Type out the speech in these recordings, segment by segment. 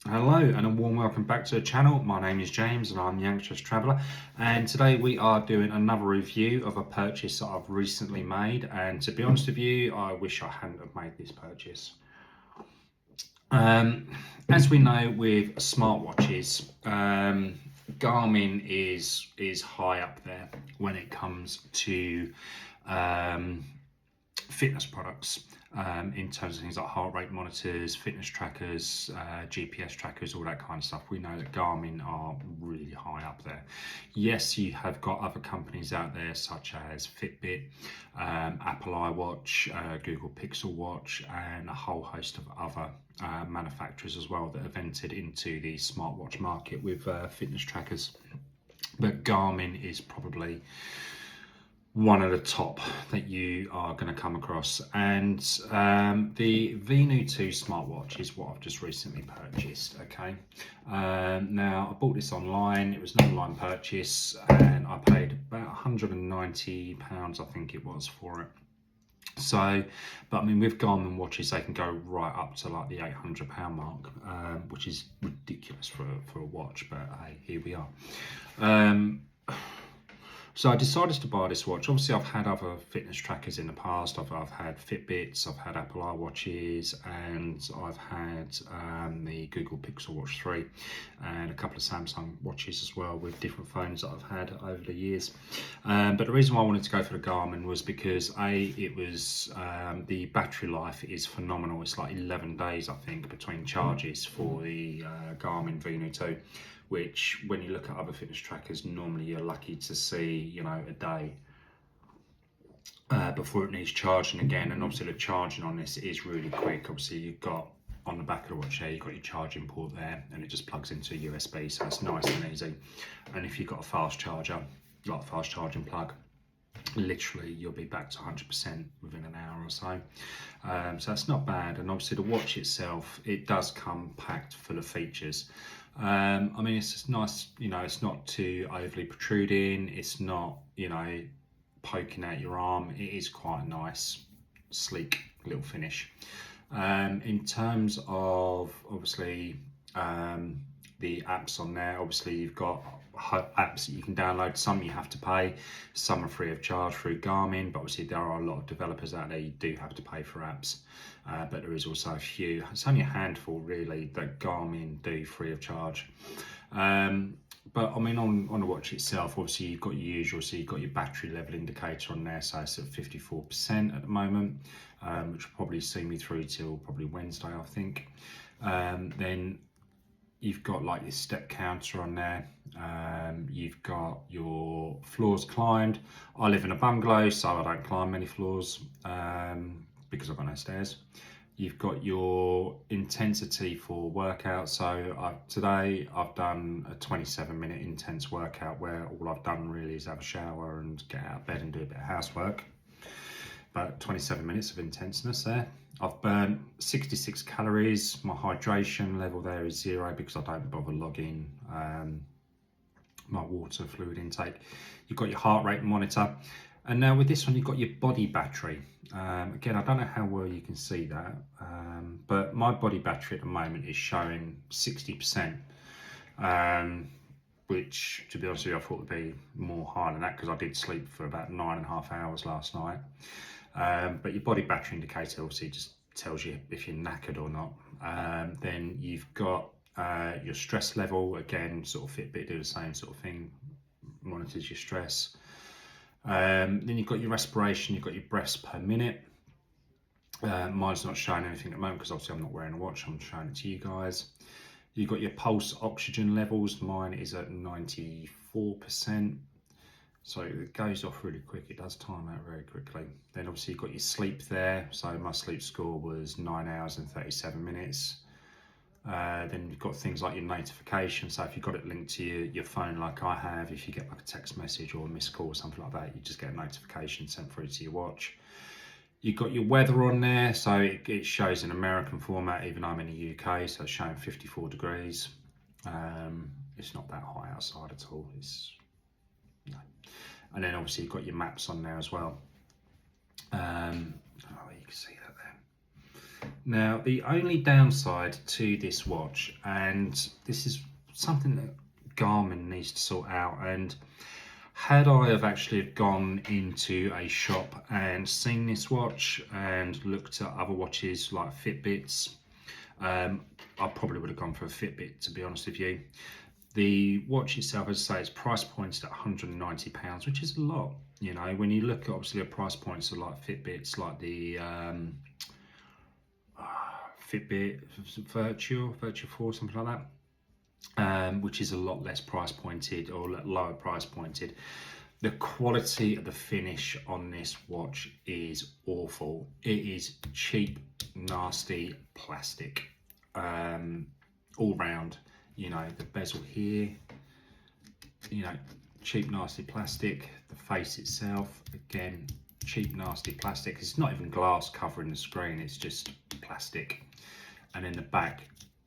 Hello and a warm welcome back to the channel. My name is James and I'm the Anxious Traveller, and today we are doing another review of a purchase that I've recently made, and to be honest with you, I wish I hadn't have made this purchase. As we know with smartwatches, Garmin is high up there when it comes to fitness products, in terms of things like heart rate monitors, fitness trackers, GPS trackers, all that kind of stuff. We know that Garmin are really high up there. Yes, you have got other companies out there such as Fitbit, Apple iWatch, Google Pixel Watch, and a whole host of other manufacturers as well that have entered into the smartwatch market with fitness trackers. But Garmin is probably one of the top that you are going to come across, and the Venu 2 smartwatch is what I've just recently purchased. Okay, now I bought this online. It was an online purchase and I paid about £190, I think it was, for it. So, but I mean, with Garmin watches, they can go right up to like the £800 mark, which is ridiculous for a watch, but hey, here we are. So I decided to buy this watch. Obviously, I've had other fitness trackers in the past. I've had Fitbits, I've had Apple iWatches, and I've had the Google Pixel Watch 3 and a couple of Samsung watches as well with different phones that I've had over the years. But the reason why I wanted to go for the Garmin was because it was the battery life is phenomenal. It's like 11 days, I think, between charges for the Garmin Venu 2. Which, when you look at other fitness trackers, normally you're lucky to see, a day before it needs charging again. And obviously the charging on this is really quick. Obviously you've got, on the back of the watch here, you've got your charging port there, and it just plugs into a USB, so it's nice and easy. And if you've got a fast charger, like a fast charging plug, literally you'll be back to 100% within an hour or so. So that's not bad. And obviously the watch itself, it does come packed full of features. I mean, it's just nice, it's not too overly protruding, it's not, poking out your arm. It is quite a nice, sleek little finish. In terms of, obviously, the apps on there, obviously you've got apps that you can download. Some you have to pay, some are free of charge through Garmin, but obviously there are a lot of developers out there you do have to pay for apps. But there is also a few, it's only a handful really, that Garmin do free of charge. But I mean, on the watch itself, obviously you've got your usual, so you've got your battery level indicator on there, so it's at 54% at the moment, which will probably see me through till probably Wednesday, I think. Then you've got like your step counter on there. You've got your floors climbed. I live in a bungalow, so I don't climb many floors because I've got no stairs. You've got your intensity for workout. So today I've done a 27-minute intense workout where all I've done really is have a shower and get out of bed and do a bit of housework. About 27 minutes of intenseness there. I've burnt 66 calories. My hydration level there is 0 because I don't bother logging my water fluid intake. You've got your heart rate monitor. And now with this one, you've got your body battery. Again, I don't know how well you can see that, but my body battery at the moment is showing 60%, which, to be honest with you, I thought would be more higher than that because I did sleep for about 9.5 hours last night. But your body battery indicator obviously just tells you if you're knackered or not. Then you've got your stress level. Again, sort of Fitbit do the same sort of thing, monitors your stress. Then you've got your respiration, you've got your breaths per minute. Mine's not showing anything at the moment because obviously I'm not wearing a watch, I'm showing it to you guys. You've got your pulse oxygen levels. Mine is at 94%. So it goes off really quick, it does time out very quickly. Then obviously you've got your sleep there. So my sleep score was 9 hours and 37 minutes. Then you've got things like your notification. So if you've got it linked to your phone like I have, if you get like a text message or a missed call or something like that, you just get a notification sent through to your watch. You've got your weather on there, so it shows in American format, even though I'm in the UK, so it's showing 54 degrees. It's not that high outside at all. No. And then obviously you've got your maps on there as well. Oh, you can see that there. Now, the only downside to this watch, and this is something that Garmin needs to sort out, and had I have actually gone into a shop and seen this watch and looked at other watches like Fitbits, I probably would have gone for a Fitbit, to be honest with you. The watch itself, as I say, it's price pointed at £190, which is a lot. You know, when you look at obviously the price points of like Fitbits, like the Fitbit Virtual 4, something like that, which is a lot less price pointed or lower price pointed. The quality of the finish on this watch is awful. It is cheap, nasty plastic, all round. You know, the bezel here, you know, cheap, nasty plastic. The face itself, again, cheap, nasty plastic. It's not even glass covering the screen, it's just plastic. And then the back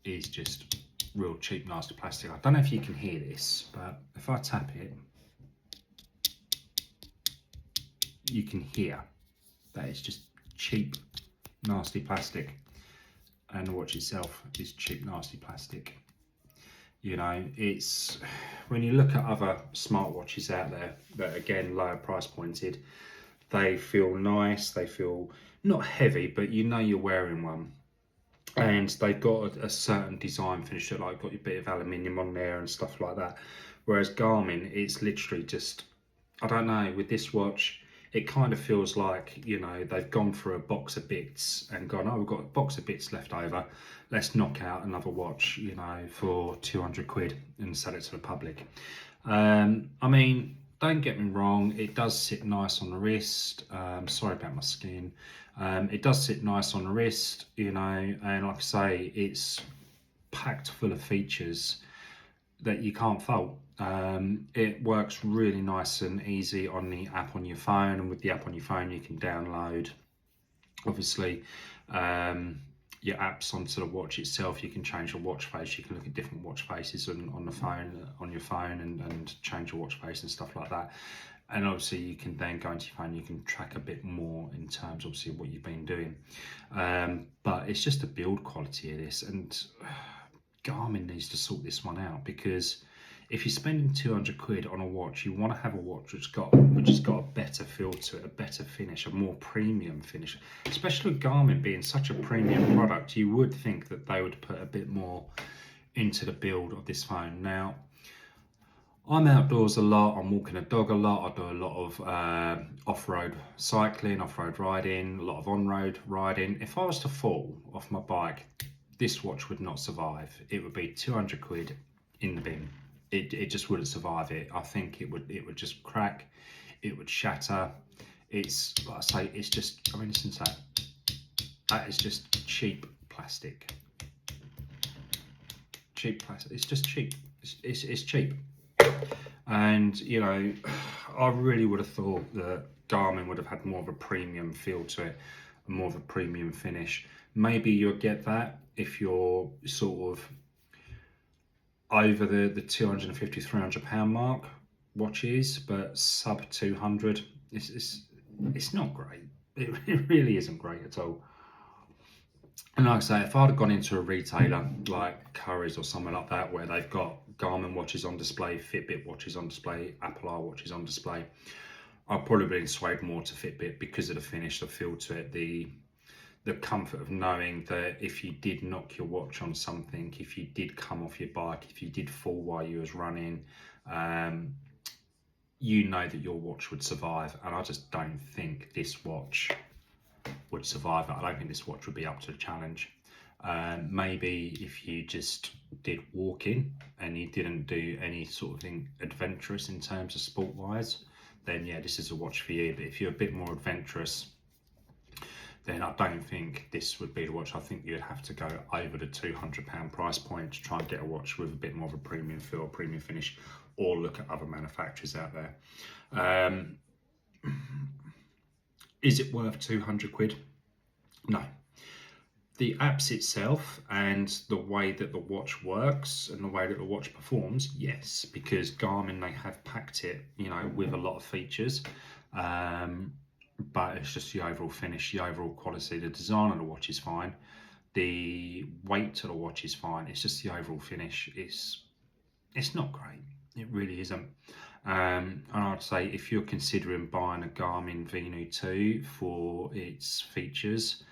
is just real cheap, nasty plastic. I don't know if you can hear this, but if I tap it, you can hear that it's just cheap, nasty plastic. And the watch itself is cheap, nasty plastic. You know, it's, when you look at other smartwatches out there that, again, lower price pointed, they feel nice, they feel not heavy, but you know you're wearing one. And they've got a certain design finish that, like, got a bit of aluminium on there and stuff like that. Whereas Garmin, it's literally just, I don't know, with this watch, it kind of feels like, you know, they've gone through a box of bits and gone, oh, we've got a box of bits left over, let's knock out another watch, you know, for 200 quid and sell it to the public. I mean, don't get me wrong, it does sit nice on the wrist. Sorry about my skin. It does sit nice on the wrist, you know, and like I say, it's packed full of features that you can't fault. It works really nice and easy on the app on your phone, and with the app on your phone you can download obviously your apps onto the watch itself. You can change your watch face, you can look at different watch faces on the phone, on your phone, and change your watch face and stuff like that. And obviously you can then go into your phone, you can track a bit more in terms obviously of what you've been doing. But it's just the build quality of this, and Garmin needs to sort this one out, because if you're spending 200 quid on a watch, you want to have a watch which has got a better feel to it, a better finish, a more premium finish. Especially with Garmin being such a premium product, you would think that they would put a bit more into the build of this phone. Now, I'm outdoors a lot, I'm walking a dog a lot, I do a lot of off-road cycling, off-road riding, a lot of on-road riding. If I was to fall off my bike, this watch would not survive. It would be 200 quid in the bin. It just wouldn't survive it. I think it would just crack, it would shatter. It's, like I say, it's just, I mean, listen to that. That is just cheap plastic. Cheap plastic, it's just cheap. It's cheap. And, you know, I really would have thought that Garmin would have had more of a premium feel to it, more of a premium finish. Maybe you'll get that if you're sort of over the 250, 300 pound mark watches, but sub 200, it's not great. It really isn't great at all. And like I say, if I'd have gone into a retailer like Currys or somewhere like that, where they've got Garmin watches on display, Fitbit watches on display, Apple Watch watches on display, I'd probably been swayed more to Fitbit because of the finish, the feel to it, the comfort of knowing that if you did knock your watch on something, if you did come off your bike, if you did fall while you was running, you know that your watch would survive. And I just don't think this watch would survive it. I don't think this watch would be up to the challenge. Maybe if you just did walking and you didn't do any sort of thing adventurous in terms of sport wise, then yeah, this is a watch for you. But if you're a bit more adventurous, then I don't think this would be the watch. I think you'd have to go over the £200 price point to try and get a watch with a bit more of a premium feel, premium finish, or look at other manufacturers out there. Is it worth 200 quid? No. The apps itself and the way that the watch works and the way that the watch performs, yes, because Garmin, they have packed it, you know, with a lot of features. But it's just the overall finish, the overall quality. The design of the watch is fine. The weight to the watch is fine. It's just the overall finish. It's not great. It really isn't. And I'd say if you're considering buying a Garmin Venu 2 for its features,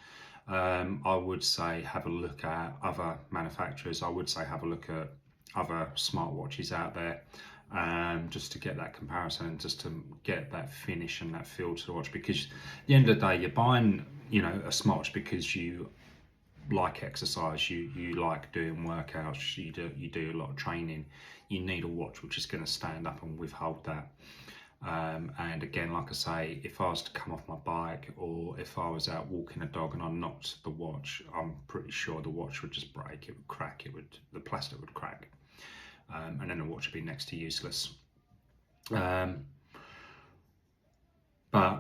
I would say have a look at other manufacturers. I would say have a look at other smartwatches out there, just to get that comparison and just to get that finish and that feel to the watch. Because at the end of the day, you're buying, you know, a smartwatch because you like exercise, you like doing workouts, you do a lot of training. You need a watch which is going to stand up and withhold that. And again, like I say, if I was to come off my bike, or if I was out walking a dog and I knocked the watch, I'm pretty sure the watch would just break. It would crack. The plastic would crack, and then the watch would be next to useless. But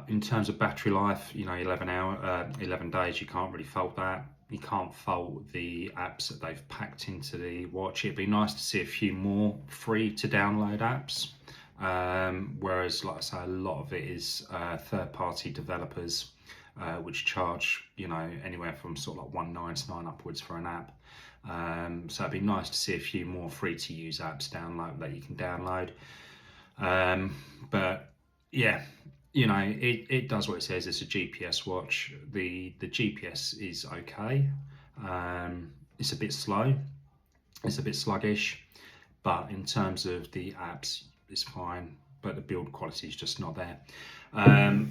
in terms of battery life, you know, 11 days, you can't really fault that. You can't fault the apps that they've packed into the watch. It'd be nice to see a few more free to download apps. Whereas, like I say, a lot of it is third-party developers, which charge, you know, anywhere from sort of like $1.99 upwards for an app. So it'd be nice to see a few more free-to-use apps that you can download. But yeah, you know, it does what it says. It's a GPS watch. The GPS is okay. It's a bit slow. It's a bit sluggish. But in terms of the apps, it's fine. But the build quality is just not there.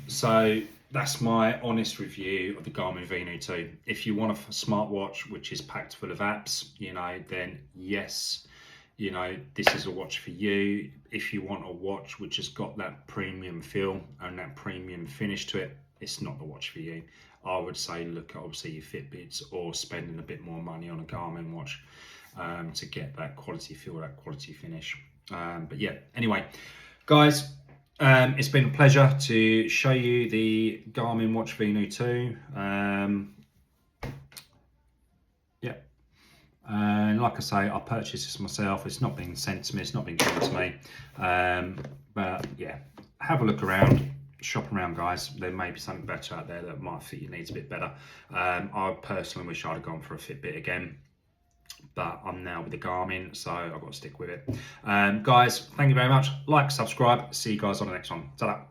So that's my honest review of the Garmin Venu 2. If you want a smartwatch which is packed full of apps, you know, then yes, you know, this is a watch for you. If you want a watch which has got that premium feel and that premium finish to it, it's not the watch for you. I would say look at obviously your Fitbits, or spending a bit more money on a Garmin watch to get that quality feel, that quality finish. But yeah, anyway, guys, it's been a pleasure to show you the Garmin Watch Venu 2. Yeah. And like I say, I purchased this myself. It's not been sent to me, it's not been given to me. But yeah, have a look around, shop around, guys. There may be something better out there that might fit your needs a bit better. I personally wish I'd have gone for a Fitbit again, but I'm now with the Garmin, so I've got to stick with it. Guys, thank you very much. Like, subscribe. See you guys on the next one. Ta-da.